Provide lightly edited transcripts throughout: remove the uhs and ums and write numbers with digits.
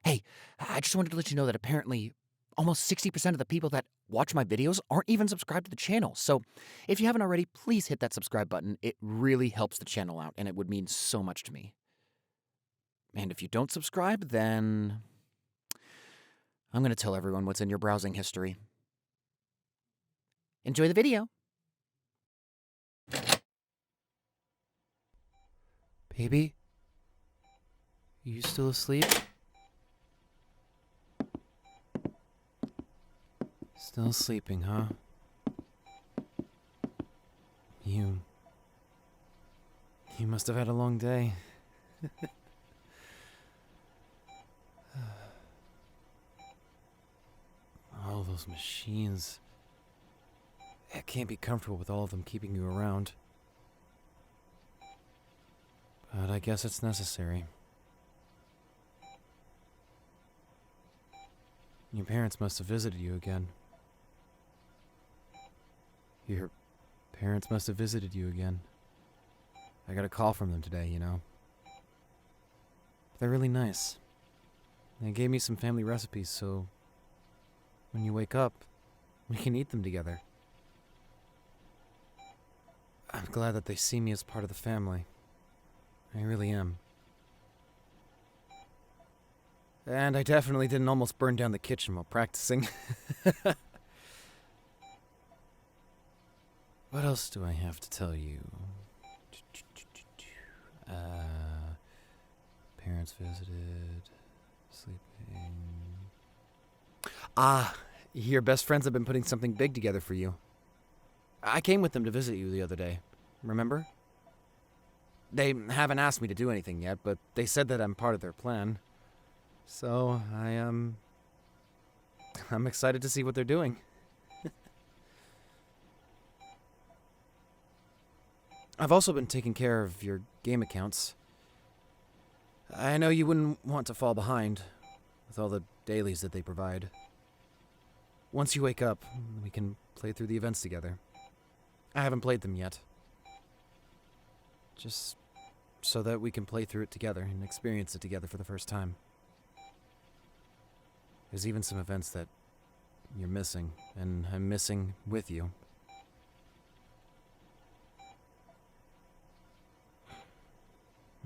Hey, I just wanted to let you know that apparently almost 60% of the people that watch my videos aren't even subscribed to the channel. So if you haven't already, please hit that subscribe button. It really helps the channel out, and it would mean so much to me. And if you don't subscribe, then I'm going to tell everyone what's in your browsing history. Enjoy the video. Baby? You still asleep? Still sleeping, huh? You must have had a long day. All those machines. It can't be comfortable with all of them keeping you around. But I guess it's necessary. Your parents must have visited you again. Your parents must have visited you again. I got a call from them today, you know. They're really nice. They gave me some family recipes, so when you wake up, we can eat them together. I'm glad that they see me as part of the family. I really am. And I definitely didn't almost burn down the kitchen while practicing. What else do I have to tell you? Parents visited, sleeping. Your best friends have been putting something big together for you. I came with them to visit you the other day, remember? They haven't asked me to do anything yet, but they said that I'm part of their plan. So, I'm excited to see what they're doing. I've also been taking care of your game accounts. I know you wouldn't want to fall behind with all the dailies that they provide. Once you wake up, we can play through the events together. I haven't played them yet. Just so that we can play through it together and experience it together for the first time. There's even some events that you're missing, and I'm missing with you.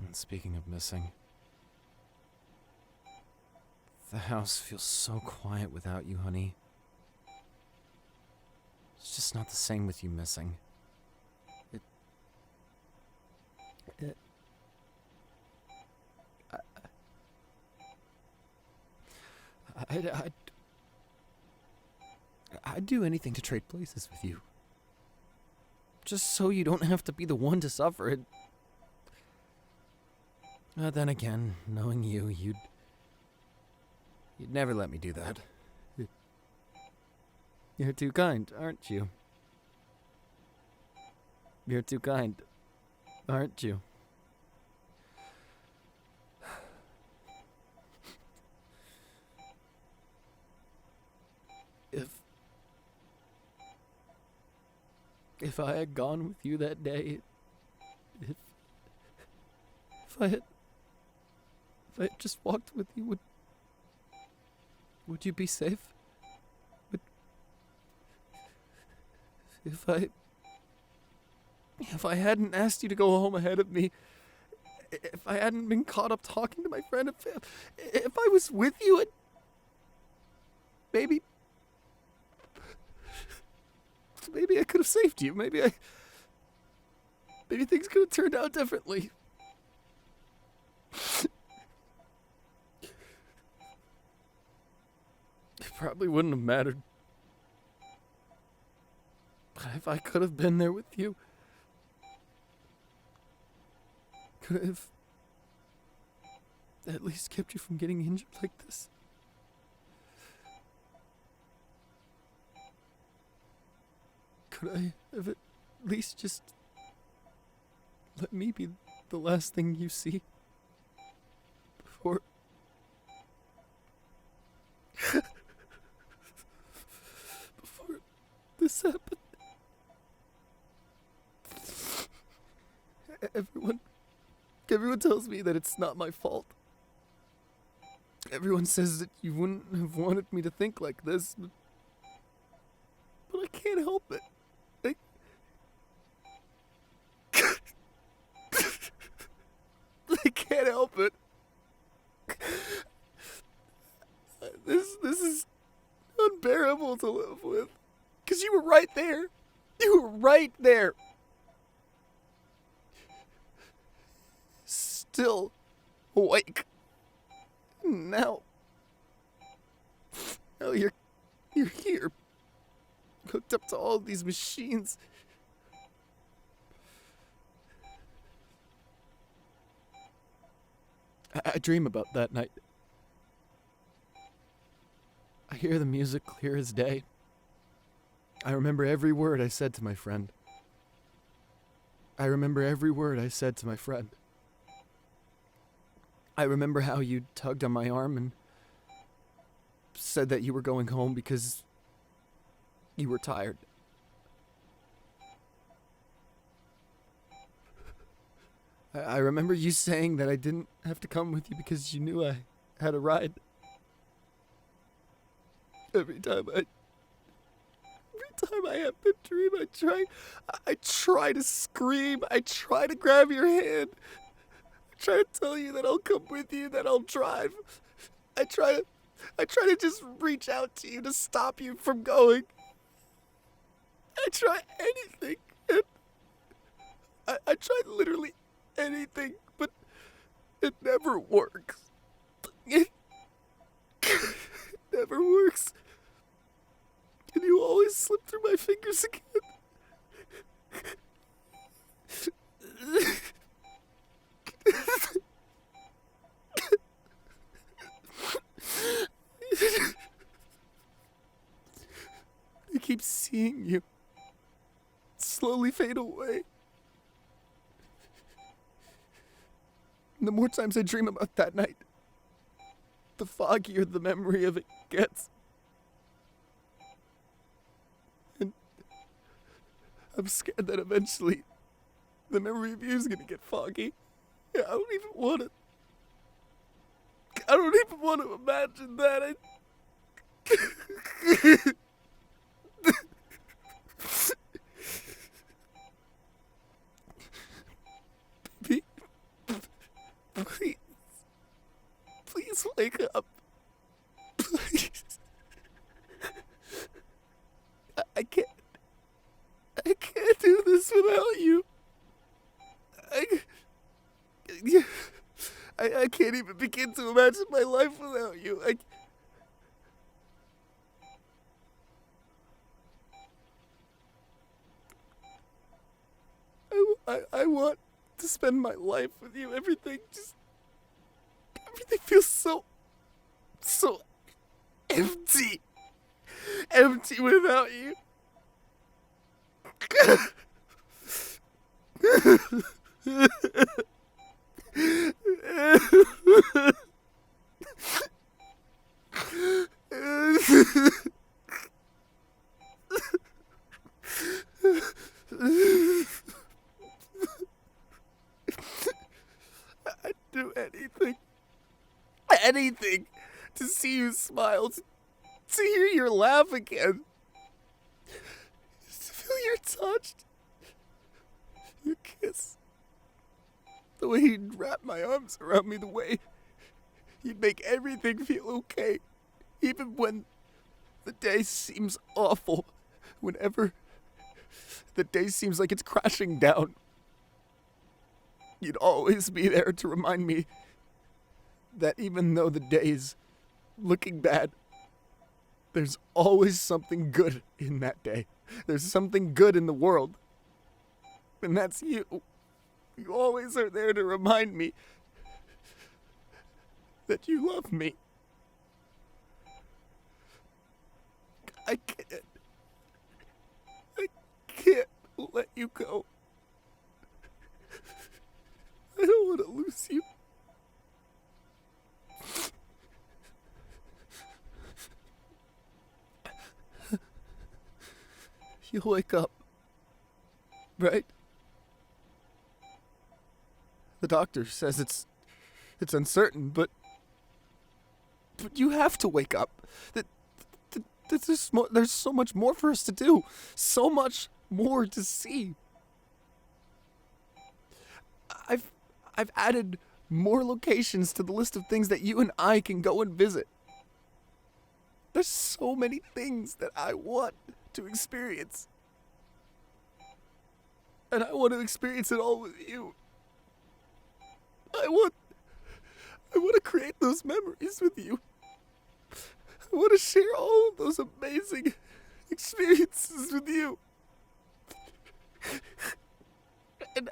And speaking of missing, the house feels so quiet without you, honey. It's just not the same with you missing. I'd do anything to trade places with you. Just so you don't have to be the one to suffer it. Then again, knowing you, you'd never let me do that. You're too kind, aren't you? You're too kind, aren't you? If I had gone with you that day, if I had just walked with you, would you be safe? If I hadn't asked you to go home ahead of me, if I hadn't been caught up talking to my friend, if I was with you, maybe I could have saved you. Maybe things could have turned out differently. It probably wouldn't have mattered. But if I could have been there with you, could have at least kept you from getting injured like this. Could I have at least just let me be the last thing you see before this happened? Everyone tells me that it's not my fault. Everyone says that you wouldn't have wanted me to think like this, but I can't help it. I can't help it. This is unbearable to live with. 'Cause you were right there. You were right there. Still awake. Now you're here. Hooked up to all these machines. I dream about that night. I hear the music clear as day. I remember every word I said to my friend. I remember every word I said to my friend. I remember how you tugged on my arm and said that you were going home because you were tired. I remember you saying that I didn't have to come with you because you knew I had a ride. Every time I have the dream, I try to scream. I try to grab your hand. I try to tell you that I'll come with you, that I'll drive. I try to just reach out to you to stop you from going. I try anything. And I try literally anything, but it never works. It never works. And you always slip through my fingers again. I keep seeing you slowly fade away. And the more times I dream about that night, the foggier the memory of it gets. And I'm scared that eventually the memory of you is gonna get foggy. I don't even want to imagine that. Baby, please wake up. Please. I can't do this without you. I can't even begin to imagine my life without you. I want to spend my life with you. Everything feels so empty. Empty without you. I'd do anything to see you smile, to hear your laugh again, to feel your touch, your kiss, the way you'd wrap my arms around me, the way you'd make everything feel okay, even when the day seems awful, whenever the day seems like it's crashing down. You'd always be there to remind me that even though the day's looking bad, there's always something good in that day. There's something good in the world. And that's you. You always are there to remind me that you love me. I can't let you go. I don't want to lose you. You'll wake up, right? The doctor says it's uncertain, but But you have to wake up. There's so much more for us to do. So much more to see. I've added more locations to the list of things that you and I can go and visit. There's so many things that I want to experience. And I want to experience it all with you. I want to create those memories with you. I want to share all of those amazing experiences with you. And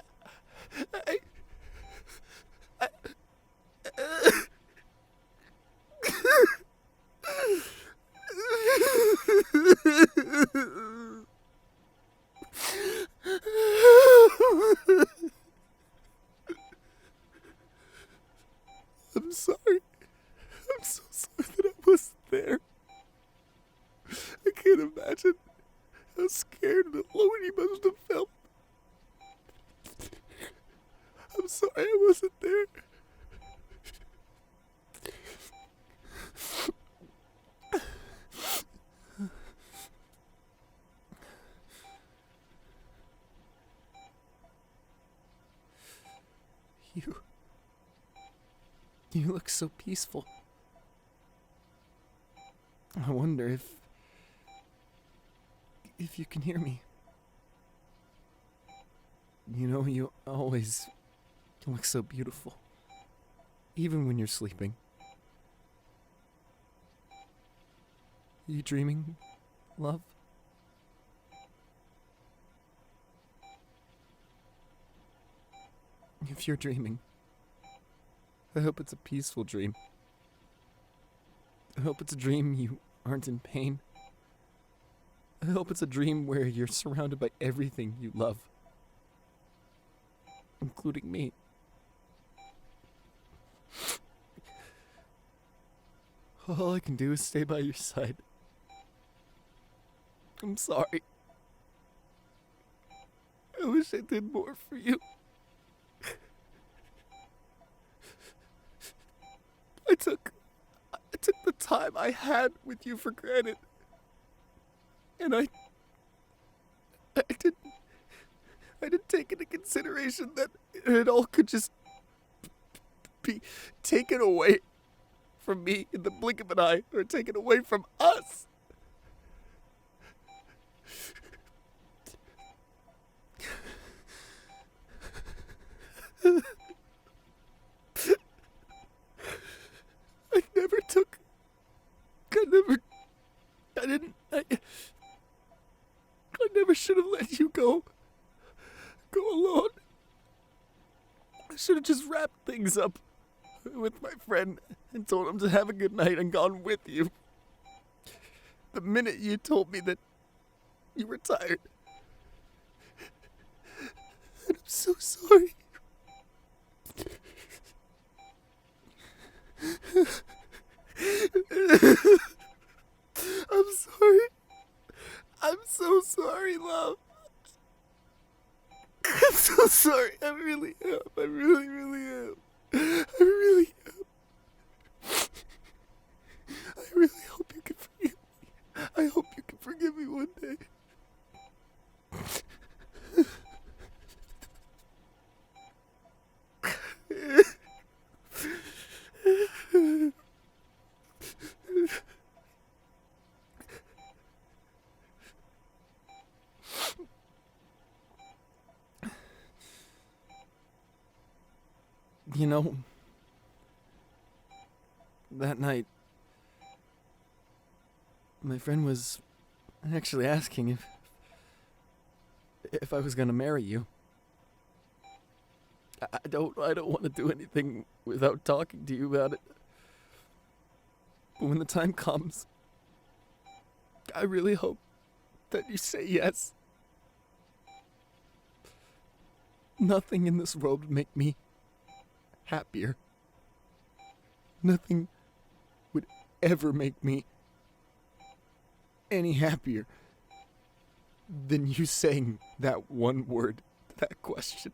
I'm sorry. I'm so sorry that I wasn't there. I can't imagine how scared and alone you must have felt. I'm sorry I wasn't there. You look so peaceful. I wonder if you can hear me. You know, you always look so beautiful. Even when you're sleeping. You dreaming, love? If you're dreaming, I hope it's a peaceful dream. I hope it's a dream you aren't in pain. I hope it's a dream where you're surrounded by everything you love, including me. All I can do is stay by your side. I'm sorry. I wish I did more for you. I took the time I had with you for granted. And I didn't take into consideration that it all could just be taken away from me in the blink of an eye, or taken away from us. I never should have let you go alone. I should have just wrapped things up with my friend and told him to have a good night and gone with you. The minute you told me that you were tired. And I'm so sorry. I'm sorry. I'm so sorry, love. I'm so sorry. I really am. I really, really am. I really am. I really hope you can forgive me. I hope you can forgive me one day. You know, that night, my friend was actually asking if I was gonna marry you. I don't want to do anything without talking to you about it. But when the time comes, I really hope that you say yes. Nothing in this world would make me happier. Nothing would ever make me any happier than you saying that one word to that question.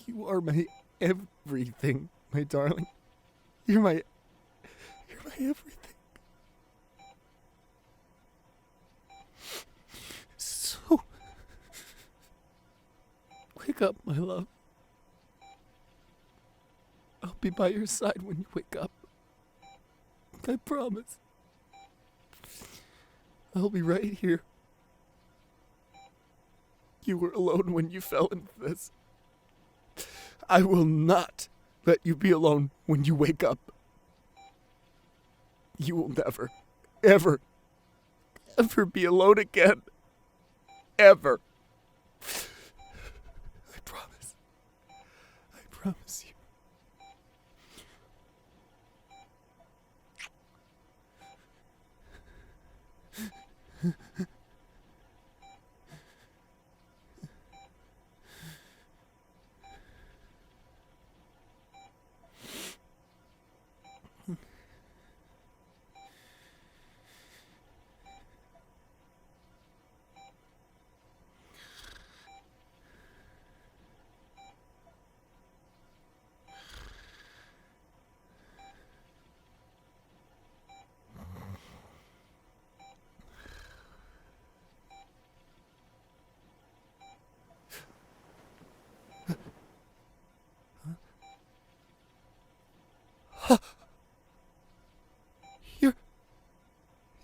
You are my everything, my darling. You're my everything. So, wake up, my love. I'll be by your side when you wake up. I promise. I'll be right here. You were alone when you fell into this. I will not let you be alone when you wake up. You will never, ever, ever be alone again. Ever. I promise. I promise you.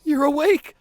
You're awake.